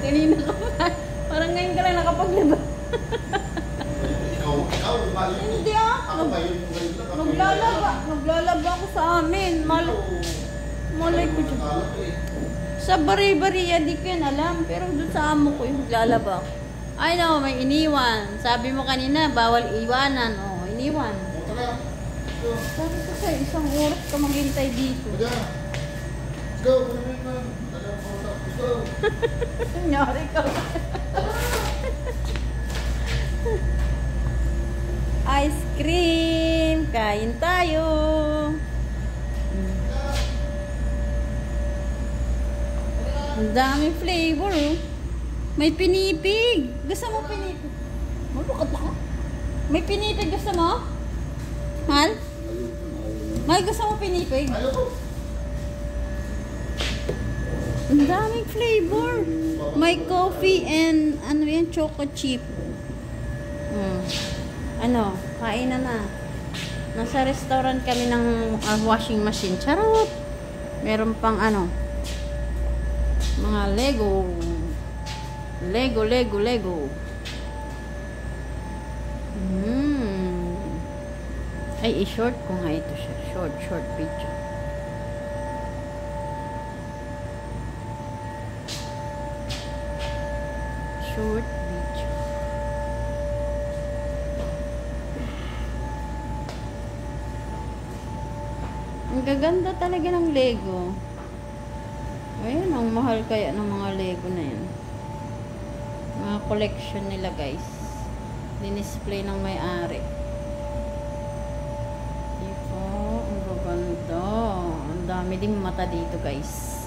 Kanina ka pa. Parang ngayon ka lang nakapaglaba. Ikaw, ba yun? Hindi ah. Ako ba yun? Naglalaba ako sa amin. Malay ko dyan. Sa bari-bariya, di ko yan alam. Pero doon sa amo ko yung naglalaba. Ay no, may iniwan. Sabi mo kanina, bawal iwanan. Oh, iniwan. Sabi ko sa'yo, isang oras ka maghintay dito. Go! Go! Nangyari ka. Ice cream! Kain tayo! Ang daming flavor, oh. May pinipig. Gusto mo pinipig? Malukat ako. May pinipig gusto mo? Mahal? Mahal, gusto mo pinipig? Ang daming flavor. May coffee and ano yan, choco chip. Ano, kain na. Nasa restaurant kami ng washing machine. Charot! Meron pang ano, mga Lego. Lego. Ay, i-short ko nga ito siya. Short video. Short video. Ang gaganda talaga ng Lego. Ayun, ang mahal kaya ng mga Lego na yan. Mga collection nila, guys. Dinisplay ng may-ari. Ito, ang gaganda. Ang dami din mata dito, guys.